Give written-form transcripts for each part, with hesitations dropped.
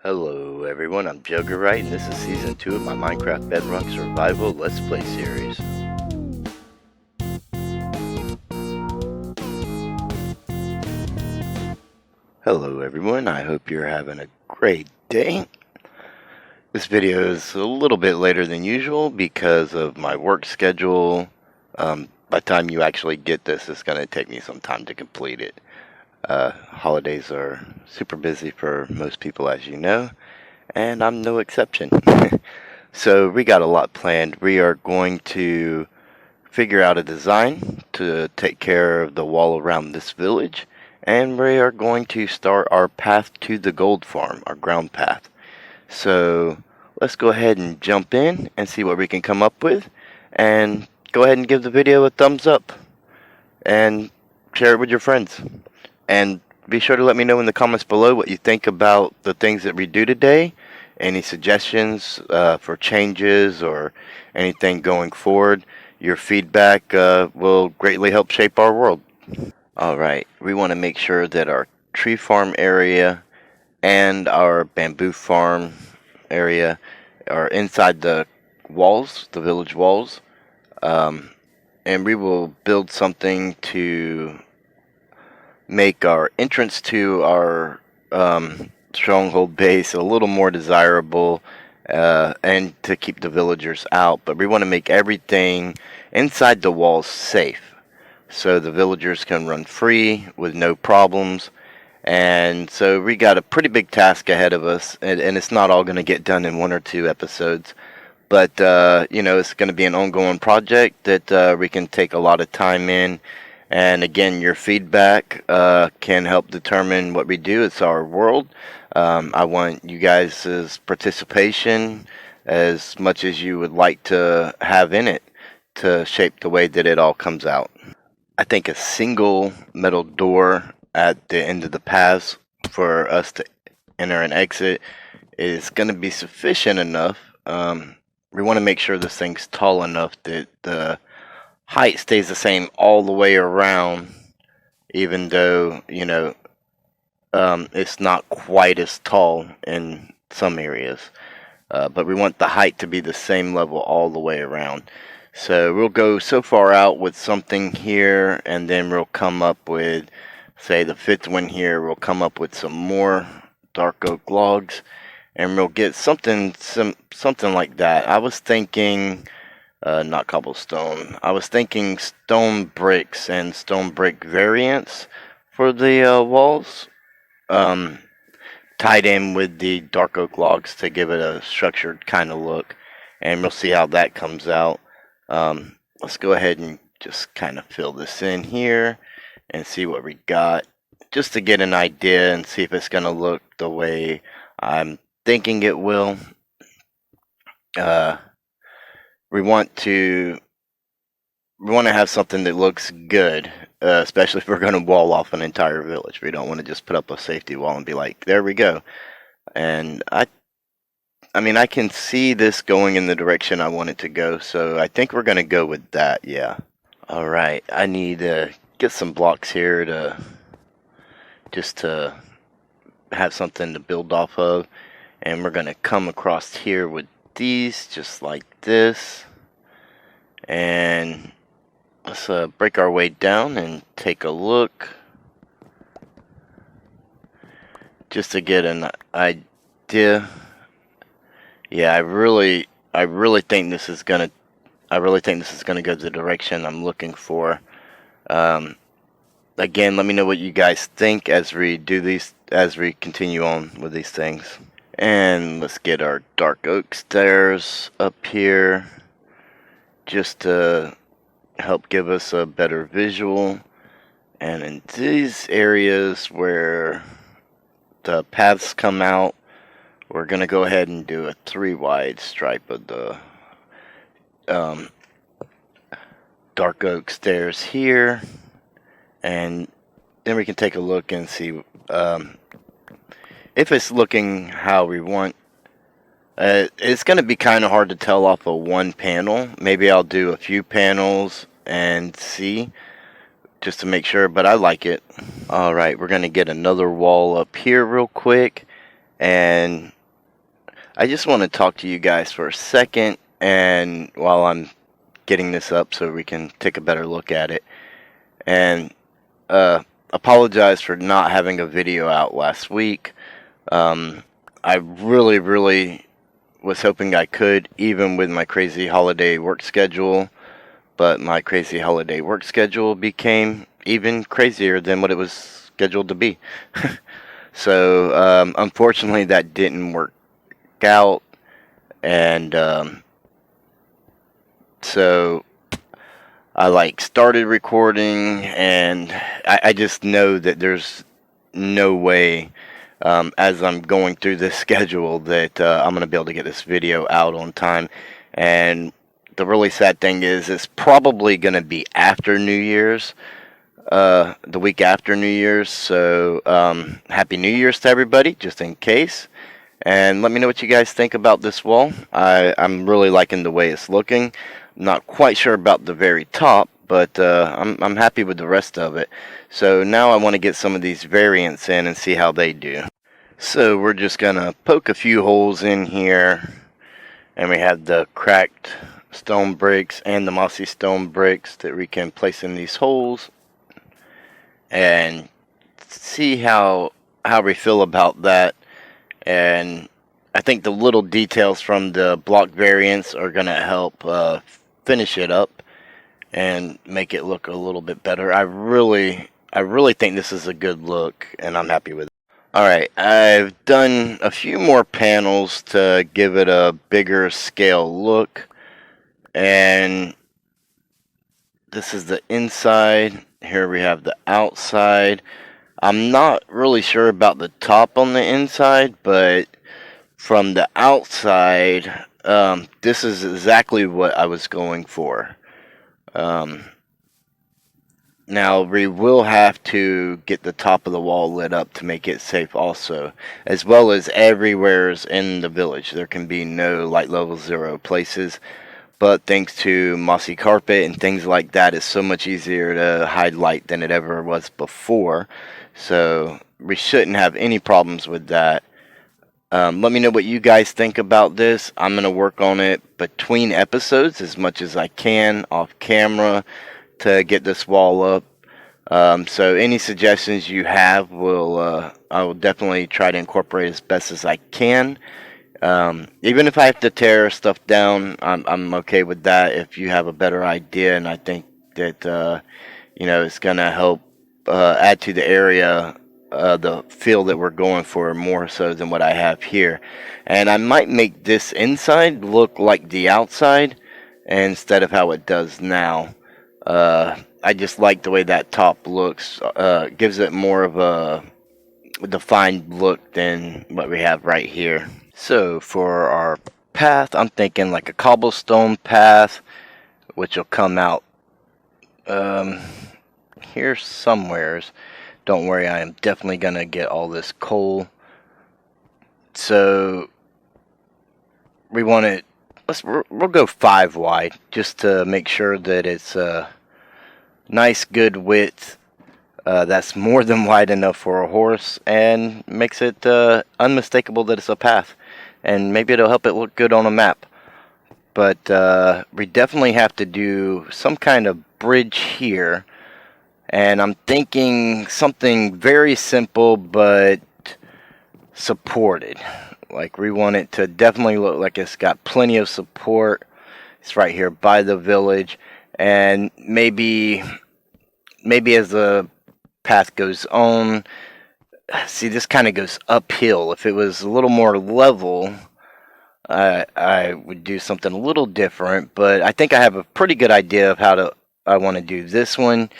Hello everyone, I'm Juggerite and this is Season 2 of my Minecraft Bedrock Survival Let's Play series. Hello everyone, I hope you're having a great day. This video is a little bit later than usual because of my work schedule. By the time you actually get this, it's going to take me some time to complete it. Holidays are super busy for most people, as you know, and I'm no exception. So we got a lot planned. We are going to figure out a design to take care of the wall around this village, and we are going to start our path to the gold farm, our ground path. So let's go ahead and jump in and see what we can come up with, and go ahead and give the video a thumbs up and share it with your friends. And be sure to let me know in the comments below what you think about the things that we do today. Any suggestions for changes or anything going forward. Your feedback will greatly help shape our world. Alright, we want to make sure that our tree farm area and our bamboo farm area are inside the walls, the village walls. And we will build something to make our entrance to our stronghold base a little more desirable, and to keep the villagers out. But we want to make everything inside the walls safe, so the villagers can run free with no problems. And so we got a pretty big task ahead of us, and it's not all going to get done in 1 or 2 episodes. But it's going to be an ongoing project that we can take a lot of time in. And again, your feedback can help determine what we do. It's our world. I want you guys' participation as much as you would like to have in it to shape the way that it all comes out. I think a single metal door at the end of the paths for us to enter and exit is going to be sufficient enough. We want to make sure this thing's tall enough that the height stays the same all the way around, even though it's not quite as tall in some areas, but we want the height to be the same level all the way around. So we'll go so far out with something here, and then we'll come up with, say, the 5th one here. We'll come up with some more dark oak logs, and we'll get something like that. I was thinking not cobblestone. I was thinking stone bricks and stone brick variants for the walls, tied in with the dark oak logs to give it a structured kind of look. And we'll see how that comes out. Let's go ahead and just kind of fill this in here and see what we got, just to get an idea and see if it's going to look the way I'm thinking it will. We want to have something that looks good, especially if we're going to wall off an entire village. We don't want to just put up a safety wall and be like, there we go. And I can see this going in the direction I want it to go, so I think we're going to go with that, yeah. Alright, I need to get some blocks here to have something to build off of. And we're going to come across here with these, just like this. And let's break our way down and take a look, just to get an idea. Yeah, I really think this is gonna go the direction I'm looking for. Again, let me know what you guys think as we continue on with these things. And let's get our dark oak stairs up here, just to help give us a better visual. And in these areas where the paths come out, we're going to go ahead and do a 3 wide stripe of the dark oak stairs here. And then we can take a look and see if it's looking how we want. It's going to be kind of hard to tell off of one panel. Maybe I'll do a few panels and see, just to make sure, but I like it. Alright, we're going to get another wall up here real quick, And I just want to talk to you guys for a second, and while I'm getting this up so we can take a better look at it, and apologize for not having a video out last week. I really was hoping I could, even with my crazy holiday work schedule, but my crazy holiday work schedule became even crazier than what it was scheduled to be. So unfortunately that didn't work out, and so I started recording, and I just know that there's no way, as I'm going through this schedule, that I'm going to be able to get this video out on time. And the really sad thing is it's probably going to be after New Year's, the week after New Year's. So Happy New Year's to everybody, just in case. And let me know what you guys think about this wall. I'm really liking the way it's looking. Not quite sure about the very top, but I'm happy with the rest of it. So now I want to get some of these variants in and see how they do. So we're just gonna poke a few holes in here, and we have the cracked stone bricks and the mossy stone bricks that we can place in these holes, and see how we feel about that. And I think the little details from the block variants are gonna help finish it up and make it look a little bit better. I really think this is a good look, and I'm happy with it. Alright, I've done a few more panels to give it a bigger scale look, and this is the inside. Here we have the outside. I'm not really sure about the top on the inside, but from the outside, this is exactly what I was going for. Now we will have to get the top of the wall lit up to make it safe also, as well as everywhere's in the village. There can be no light level 0 places, but thanks to mossy carpet and things like that, it's so much easier to hide light than it ever was before. So we shouldn't have any problems with that. Let me know what you guys think about this. I'm going to work on it between episodes as much as I can off camera to get this wall up. So any suggestions you have I will definitely try to incorporate as best as I can. Even if I have to tear stuff down, I'm okay with that. If you have a better idea, and I think that it's gonna help add to the area, the feel that we're going for more so than what I have here. And I might make this inside look like the outside instead of how it does now. I just like the way that top looks. Gives it more of a defined look than what we have right here. So for our path, I'm thinking like a cobblestone path, which will come out here somewheres. Don't worry, I am definitely gonna get all this coal. So we want it. We'll go 5 wide just to make sure that it's a nice good width. That's more than wide enough for a horse and makes it unmistakable that it's a path. And maybe it'll help it look good on a map. But we definitely have to do some kind of bridge here. And I'm thinking something very simple but supported. Like we want it to definitely look like it's got plenty of support. It's right here by the village. And maybe as the path goes on, see, this kind of goes uphill. If it was a little more level, I would do something a little different, but I think I have a pretty good idea of how I want to do this one.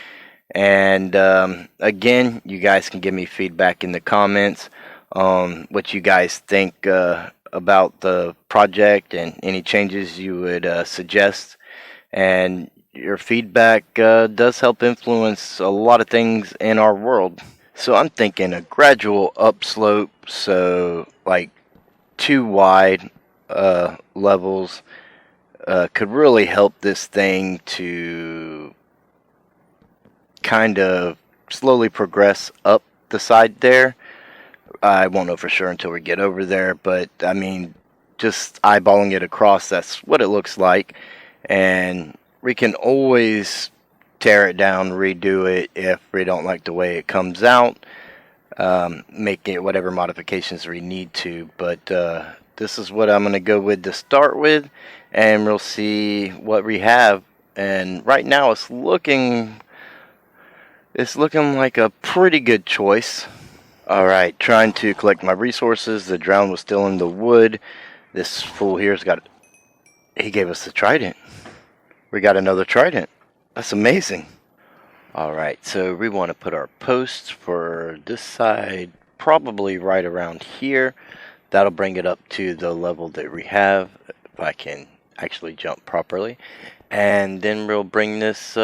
And again, you guys can give me feedback in the comments on what you guys think about the project and any changes you would suggest. And your feedback does help influence a lot of things in our world. So I'm thinking a gradual upslope, so like 2 wide levels could really help this thing to kind of slowly progress up the side there. I won't know for sure until we get over there, but I mean, just eyeballing it across, that's what it looks like. And we can always tear it down, redo it if we don't like the way it comes out, make it whatever modifications we need to. But this is what I'm going to go with to start with, and we'll see what we have. And right now it's looking like a pretty good choice. Alright, trying to collect my resources. The drown was still in the wood. This fool here's got... He gave us the trident. We got another trident. That's amazing. Alright, so we want to put our posts for this side probably right around here. That'll bring it up to the level that we have, if I can actually jump properly. And then we'll bring this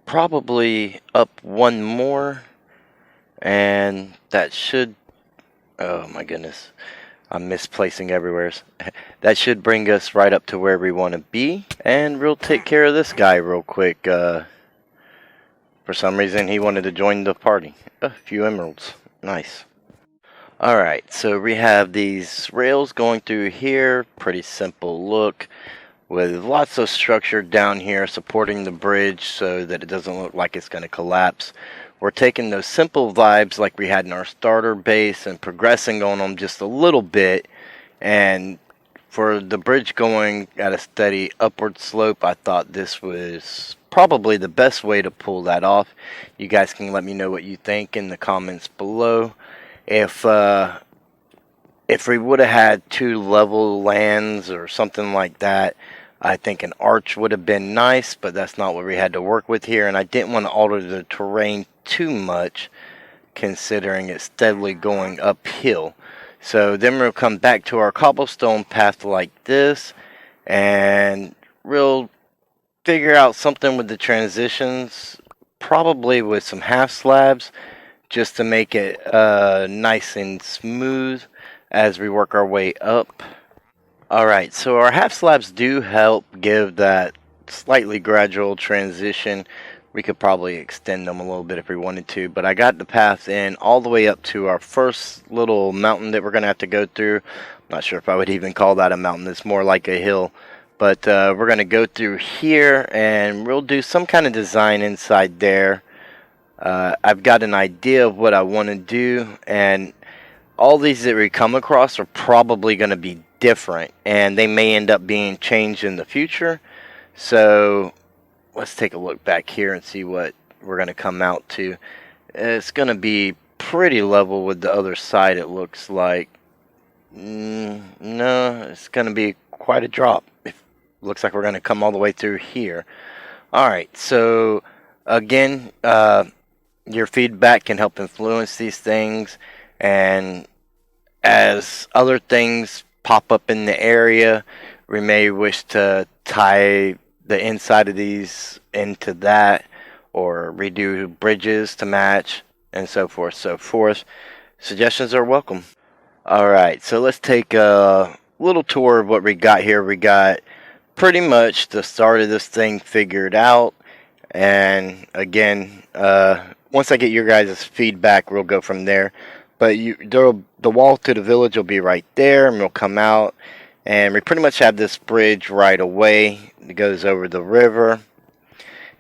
probably up one more. And that should... Oh my goodness. I'm misplacing everywhere. That should bring us right up to where we want to be. And we'll take care of this guy real quick. For some reason he wanted to join the party. A few emeralds. Nice. Alright, so we have these rails going through here. Pretty simple look. With lots of structure down here supporting the bridge so that it doesn't look like it's going to collapse. We're taking those simple vibes like we had in our starter base and progressing on them just a little bit. And for the bridge going at a steady upward slope, I thought this was probably the best way to pull that off. You guys can let me know what you think in the comments below. If we would have had 2 level lands or something like that, I think an arch would have been nice, but that's not what we had to work with here. And I didn't want to alter the terrain too much, considering it's steadily going uphill. So then we'll come back to our cobblestone path like this, and we'll figure out something with the transitions, probably with some half slabs, just to make it nice and smooth as we work our way up. Alright, so our half slabs do help give that slightly gradual transition. We could probably extend them a little bit if we wanted to, but I got the path in all the way up to our first little mountain that we're going to have to go through. I'm not sure if I would even call that a mountain. It's more like a hill. But we're going to go through here, and we'll do some kind of design inside there. I've got an idea of what I want to do, and all these that we come across are probably going to be different, and they may end up being changed in the future. So let's take a look back here and see what we're going to come out to. It's going to be pretty level with the other side, it looks like. No, it's going to be quite a drop. It looks like we're going to come all the way through here. Alright, so again, your feedback can help influence these things, and as other things pop up in the area, we may wish to tie the inside of these into that, or redo bridges to match, and so forth. Suggestions are welcome. Alright, so let's take a little tour of what we got here. We got pretty much the start of this thing figured out, and again, once I get your guys' feedback, we'll go from there. But the wall to the village will be right there, and we'll come out, and we pretty much have this bridge right away that goes over the river,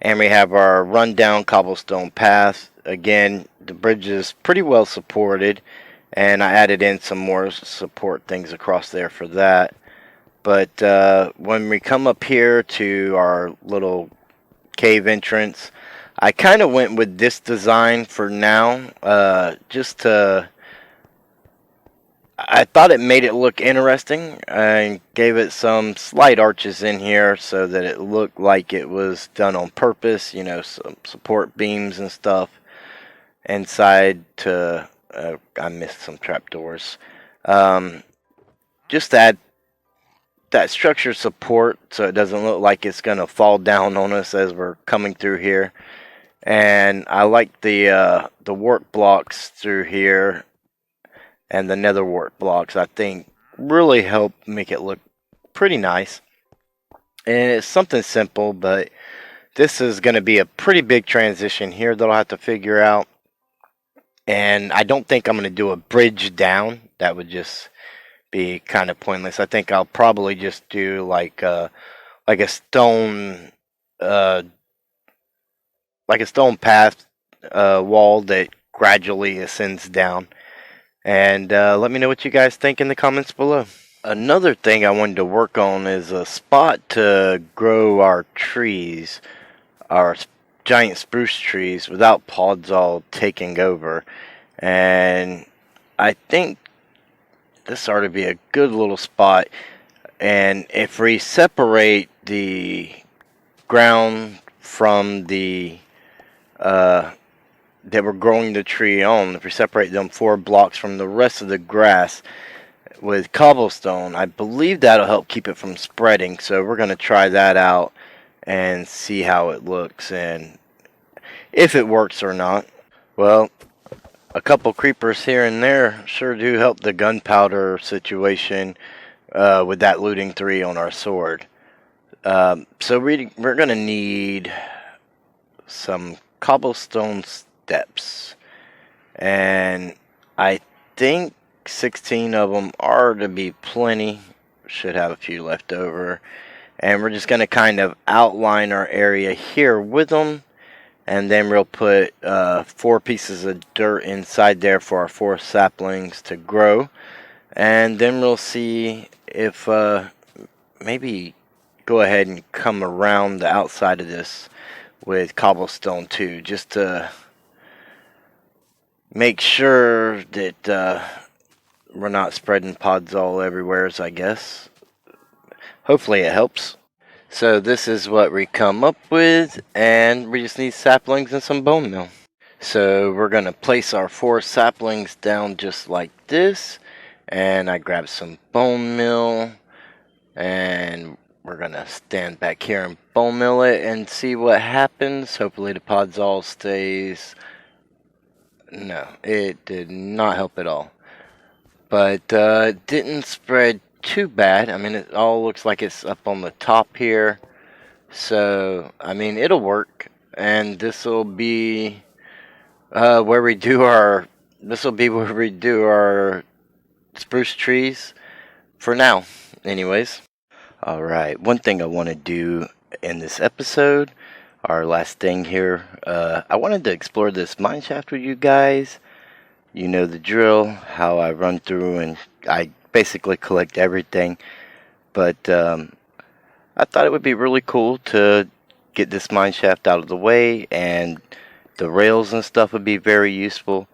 and we have our rundown cobblestone path. Again, the bridge is pretty well supported, and I added in some more support things across there for that. But when we come up here to our little cave entrance, I kind of went with this design for now, just to... I thought it made it look interesting, and gave it some slight arches in here so that it looked like it was done on purpose, you know, some support beams and stuff inside to... I missed some trapdoors. Just to add that structure support so it doesn't look like it's going to fall down on us as we're coming through here. And I like the warp blocks through here, and the nether wart blocks, I think, really help make it look pretty nice. And it's something simple, but this is going to be a pretty big transition here that I'll have to figure out. And I don't think I'm going to do a bridge down. That would just be kind of pointless. I think I'll probably just do like a stone uh like a stone path wall that gradually ascends down. And let me know what you guys think in the comments below. Another thing I wanted to work on is a spot to grow our trees, our giant spruce trees, without pods all taking over. And I think this ought to be a good little spot. And if we separate the ground from the that we're growing the tree on, if we separate them 4 blocks from the rest of the grass with cobblestone, I believe that'll help keep it from spreading. So we're going to try that out and see how it looks and if it works or not. Well, a couple creepers here and there sure do help the gunpowder situation with that looting 3 on our sword. So we're going to need some cobblestone steps, and I think 16 of them are to be plenty. Should have a few left over, and we're just going to kind of outline our area here with them, and then we'll put 4 pieces of dirt inside there for our 4 saplings to grow, and then we'll see if maybe go ahead and come around the outside of this with cobblestone too, just to make sure that we're not spreading pods all everywhere, I guess. Hopefully it helps. So this is what we come up with, and we just need saplings and some bone meal. So we're going to place our 4 saplings down just like this, and I grab some bone meal, and we're going to stand back here and bone meal it and see what happens. Hopefully the pods all stays. No, it did not help at all. But it didn't spread too bad. I mean, it all looks like it's up on the top here. So, I mean, it'll work. And this will be where we do our spruce trees for now, anyways. Alright, one thing I want to do in this episode, our last thing here, I wanted to explore this mine shaft with you guys. You know the drill, how I run through and I basically collect everything. But I thought it would be really cool to get this mine shaft out of the way, and the rails and stuff would be very useful.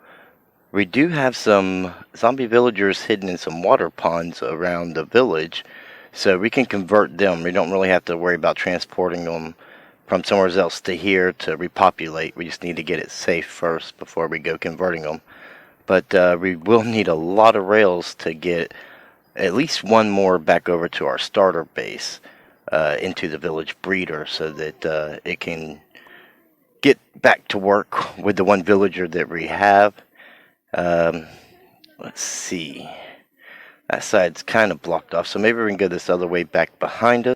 We do have some zombie villagers hidden in some water ponds around the village, so we can convert them. We don't really have to worry about transporting them from somewhere else to here to repopulate. We just need to get it safe first before we go converting them. But we will need a lot of rails to get at least one more back over to our starter base, into the village breeder, so that it can get back to work with the one villager that we have. Let's see. That side's kind of blocked off, so maybe we can go this other way back behind us.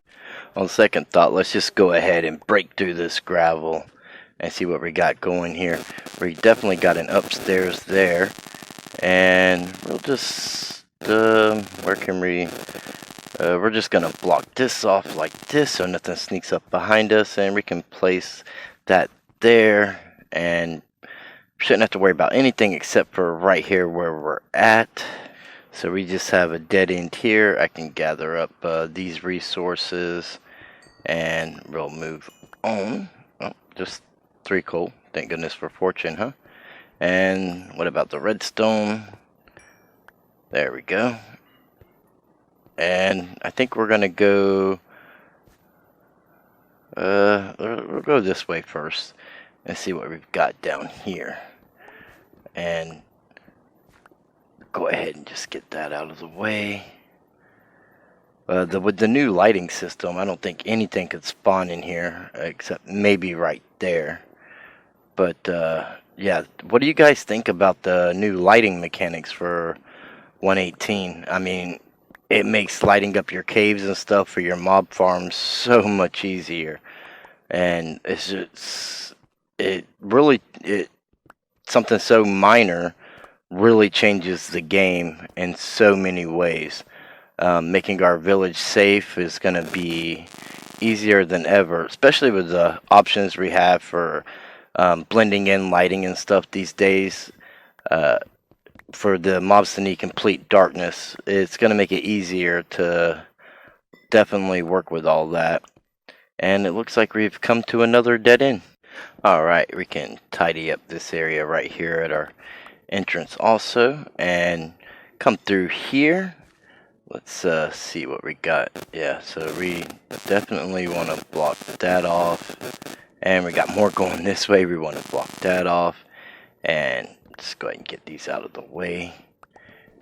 On second thought, let's just go ahead and break through this gravel and see what we got going here. We definitely got an upstairs there, and we'll just where can we we're just gonna block this off like this so nothing sneaks up behind us, and we can place that there, and shouldn't have to worry about anything except for right here where we're at. So we just have a dead end here. I can gather up these resources, and we'll move on. Oh, just 3 coal. Thank goodness for fortune, huh? And what about the redstone? There we go. And I think we're gonna go. We'll go this way first and see what we've got down here. And go ahead and just get that out of the way. With the new lighting system, I don't think anything could spawn in here except maybe right there. But yeah, what do you guys think about the new lighting mechanics for 118? I mean, it makes lighting up your caves and stuff for your mob farms so much easier, and it something so minor really changes the game in so many ways. Making our village safe is going to be easier than ever, especially with the options we have for blending in lighting and stuff these days. For the mobs to need complete darkness, it's going to make it easier to definitely work with all that. And it looks like we've come to another dead end. Alright, we can tidy up this area right here at our entrance also, and come through here. Let's see what we got. Yeah, so we definitely want to block that off. And we got more going this way. We want to block that off. And let's go ahead and get these out of the way.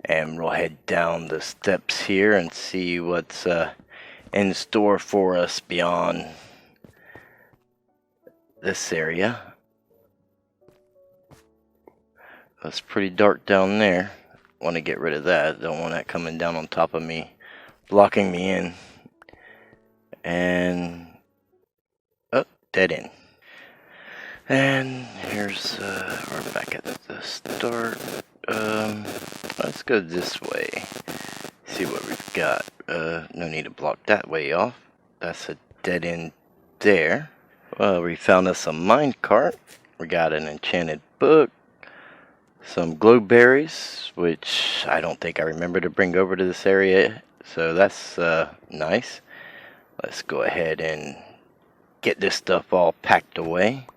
And we'll head down the steps here and see what's in store for us beyond this area. It's pretty dark down there. Want to get rid of that. Don't want that coming down on top of me, blocking me in. And oh, dead end. And here's we're back at the start. Let's go this way. See what we've got. No need to block that way off. That's a dead end there. Well, we found us a mine cart. We got an enchanted book. Some glowberries, which I don't think I remember to bring over to this area, so that's nice. Let's go ahead and get this stuff all packed away.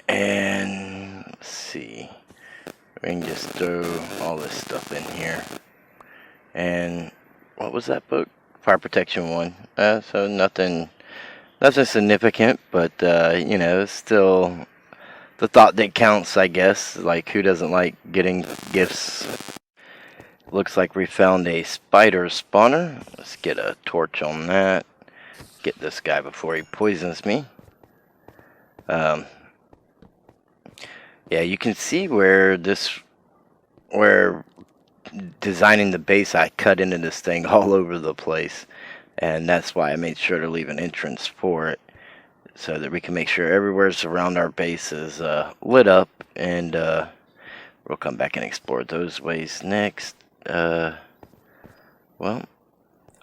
And let's see, we can just throw all this stuff in here. And what was that book? Fire protection 1. So nothing significant, but you know, still the thought that counts, I guess. Like, who doesn't like getting gifts? Looks like we found a spider spawner. Let's get a torch on that. Get this guy before he poisons me. Yeah, you can see where designing the base, I cut into this thing all over the place. And that's why I made sure to leave an entrance for it, so that we can make sure everywhere around our base is lit up, and we'll come back and explore those ways next. Well,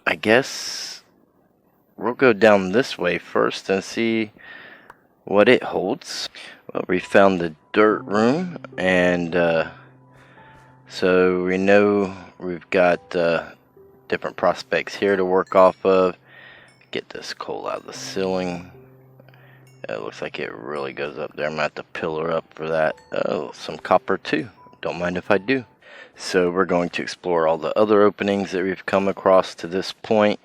I guess we'll go down this way first and see what it holds. Well, we found the dirt room, and so we know we've got different prospects here to work off of. Get this coal out of the ceiling. It looks like it really goes up there. I'm going to have to pillar up for that. Oh, some copper too. Don't mind if I do. So we're going to explore all the other openings that we've come across to this point,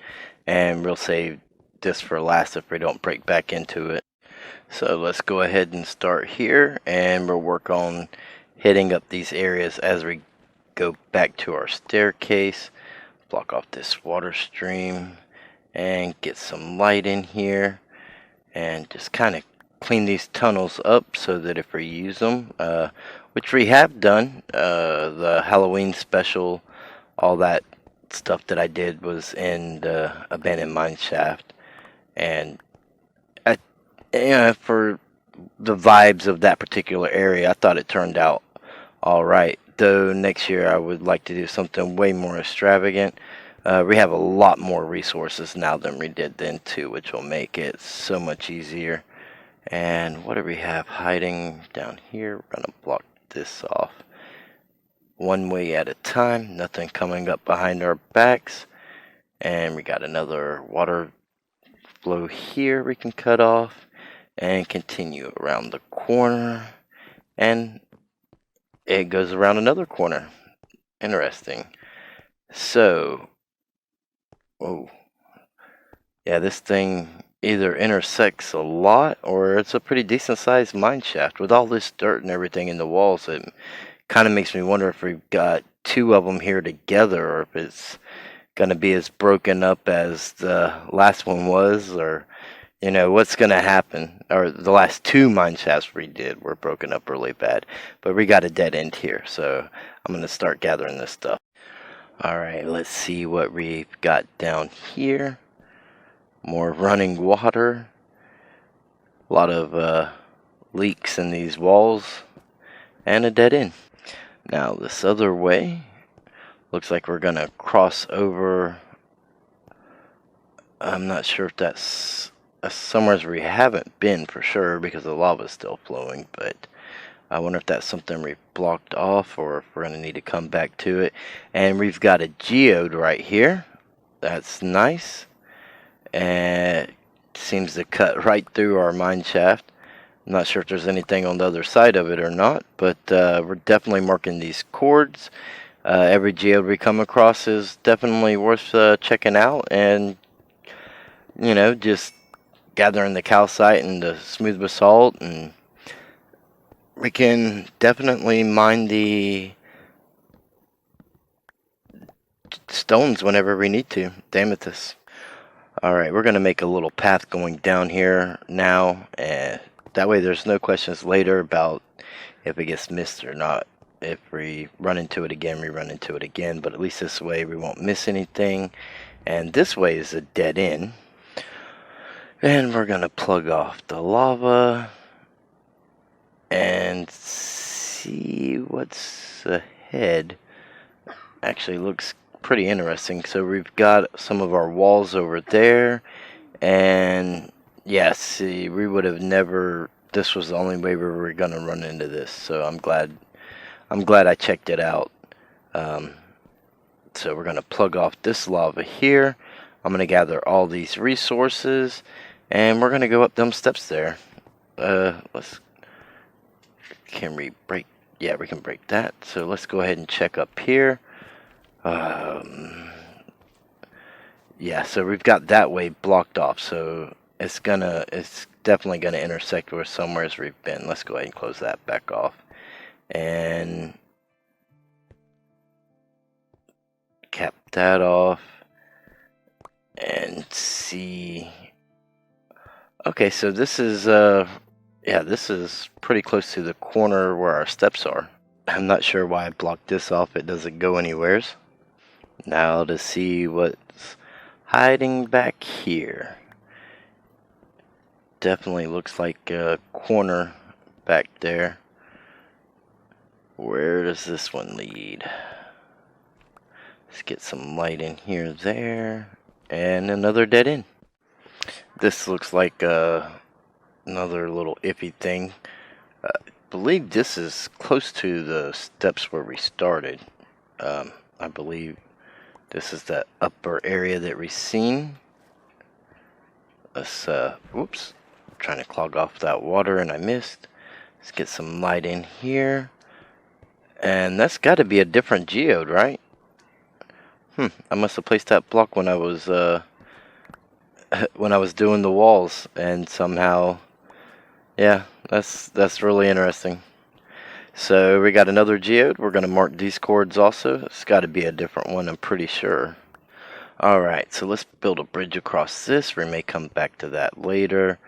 and we'll save this for last if we don't break back into it. So let's go ahead and start here, and we'll work on hitting up these areas as we go back to our staircase. Block off this water stream and get some light in here, and just kind of clean these tunnels up so that if we use them, which we have done, the Halloween special, all that stuff that I did was in the abandoned mine shaft. And for the vibes of that particular area, I thought it turned out all right. Though next year I would like to do something way more extravagant. We have a lot more resources now than we did then too, which will make it so much easier. And what do we have hiding down here? We're gonna block this off one way at a time. Nothing coming up behind our backs. And we got another water flow here we can cut off and continue around the corner, and it goes around another corner. Interesting. So, whoa, yeah, this thing either intersects a lot, or it's a pretty decent sized mine shaft. With all this dirt and everything in the walls, it kind of makes me wonder if we've got two of them here together, or if it's going to be as broken up as the last one was, or you know what's going to happen. Or the last two mine shafts we did were broken up really bad, but we got a dead end here, so I'm going to start gathering this stuff. Alright, let's see what we've got down here. More running water. A lot of leaks in these walls. and a dead end. Now this other way, looks like we're gonna cross over. I'm not sure if that's somewhere we haven't been for sure because the lava's still flowing, but I wonder if that's something we've blocked off or if we're going to need to come back to it. And we've got a geode right here. That's nice. And it seems to cut right through our mine shaft. I'm not sure if there's anything on the other side of it or not, but we're definitely marking these chords. Every geode we come across is definitely worth checking out, and just gathering the calcite and the smooth basalt, and we can definitely mine the stones whenever we need to. Amethyst. Alright, we're going to make a little path going down here now, and that way there's no questions later about if it gets missed or not. If we run into it again, we run into it again, but at least this way we won't miss anything. And this way is a dead end. And we're going to plug off the lava and see what's ahead. Actually looks pretty interesting. So we've got some of our walls over there, and yeah, see, we would have never, this was the only way we were going to run into this, so I'm glad I checked it out. So we're going to plug off this lava here. I'm going to gather all these resources, and we're going to go up them steps there. Can we break? Yeah, we can break that. So let's go ahead and check up here. Yeah, so we've got that way blocked off. So it's definitely gonna intersect with somewhere as we've been. Let's go ahead and close that back off and cap that off and see. Okay, so this is yeah, this is pretty close to the corner where our steps are. I'm not sure why I blocked this off. It doesn't go anywheres. Now to see what's hiding back here. Definitely looks like a corner back there. Where does this one lead? Let's get some light in here, there, and another dead end. This looks like another little iffy thing. I believe this is close to the steps where we started. I believe this is the upper area that we've seen. Let's, whoops, I'm trying to clog off that water and I missed. Let's get some light in here. And that's got to be a different geode, right? I must have placed that block when I was doing the walls, and somehow, yeah, that's really interesting. So we got another geode. We're going to mark these chords also. It's got to be a different one, I'm pretty sure. Alright, so let's build a bridge across this. We may come back to that later.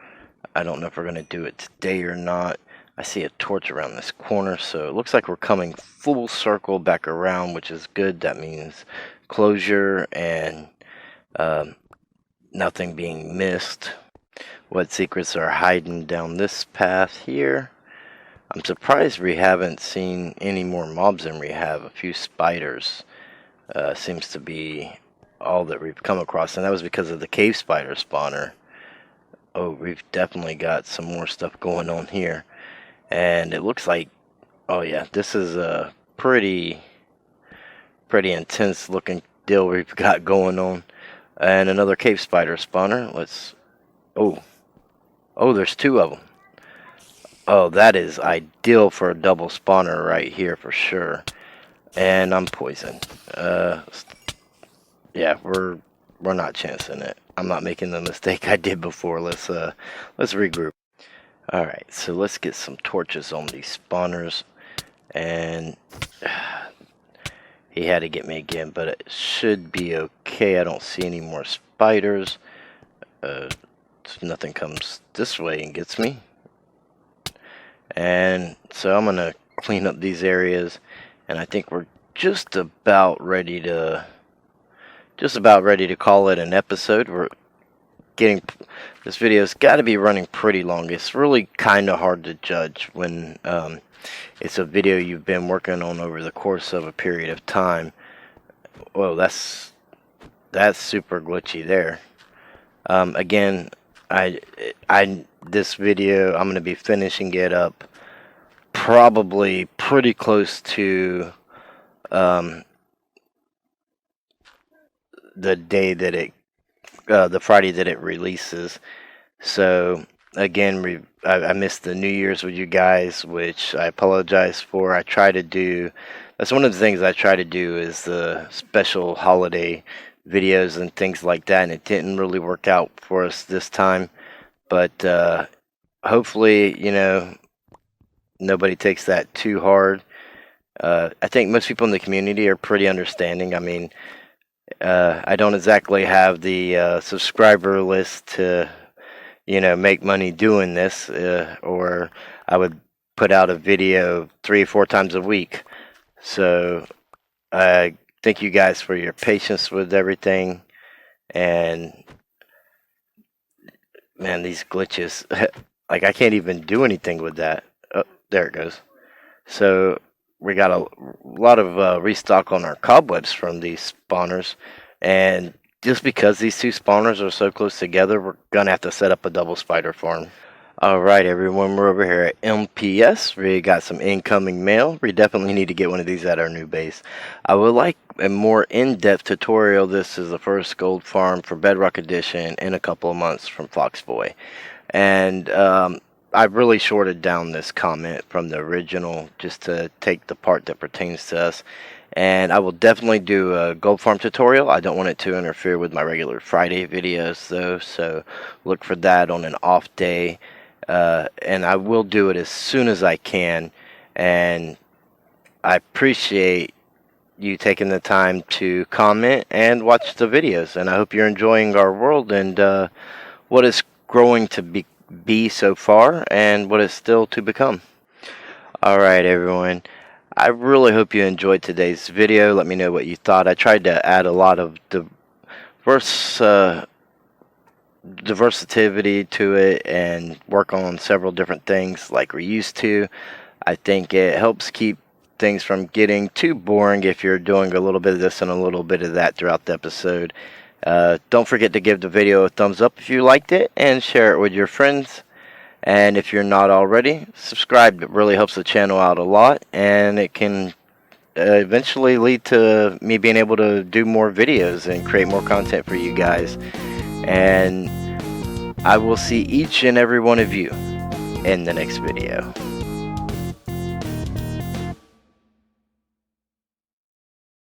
I don't know if we're going to do it today or not. I see a torch around this corner, so it looks like we're coming full circle back around, which is good. That means closure and nothing being missed. What secrets are hiding down this path here? I'm surprised we haven't seen any more mobs than we have. A few spiders seems to be all that we've come across, and that was because of the cave spider spawner. Oh, we've definitely got some more stuff going on here, and it looks like, oh yeah, this is a pretty intense looking deal we've got going on. And another cave spider spawner. Let's, oh, there's two of them. Oh, that is ideal for a double spawner right here for sure. And I'm poisoned. Yeah, we're not chancing it. I'm not making the mistake I did before. Let's regroup. All right, so let's get some torches on these spawners, and he had to get me again, but it should be okay. I don't see any more spiders. Nothing comes this way and gets me. And so I'm gonna clean up these areas, and I think we're just about ready to call it an episode. We're getting, this video's got to be running pretty long. It's really kind of hard to judge when it's a video you've been working on over the course of a period of time. Well, that's super glitchy there. Again, this video, I'm going to be finishing it up probably pretty close to the day that the Friday that it releases. So again, I missed the New Year's with you guys, which I apologize for. That's one of the things I try to do, is the special holiday videos and things like that, and it didn't really work out for us this time. But hopefully, nobody takes that too hard. I think most people in the community are pretty understanding. I mean, I don't exactly have the subscriber list to make money doing this, or I would put out a video 3 or 4 times a week. So I thank you guys for your patience with everything. And man, these glitches, like I can't even do anything with that. Oh, there it goes. So we got a lot of restock on our cobwebs from these spawners, and just because these two spawners are so close together, we're gonna have to set up a double spider farm. Alright everyone, we're over here at MPS. We got some incoming mail. We definitely need to get one of these at our new base. I would like a more in-depth tutorial. This is the first gold farm for Bedrock Edition in a couple of months from Foxboy. And I really shorted down this comment from the original just to take the part that pertains to us. And I will definitely do a gold farm tutorial. I don't want it to interfere with my regular Friday videos though, so look for that on an off day. And I will do it as soon as I can. And I appreciate you taking the time to comment and watch the videos. And I hope you're enjoying our world and what is growing to be so far and what is still to become. Alright everyone, I really hope you enjoyed today's video. Let me know what you thought. I tried to add a lot of diversity to it and work on several different things like we used to. I think it helps keep things from getting too boring if you're doing a little bit of this and a little bit of that throughout the episode. Don't forget to give the video a thumbs up if you liked it, and share it with your friends. And if you're not already, subscribe. It really helps the channel out a lot, and it can eventually lead to me being able to do more videos and create more content for you guys. And I will see each and every one of you in the next video.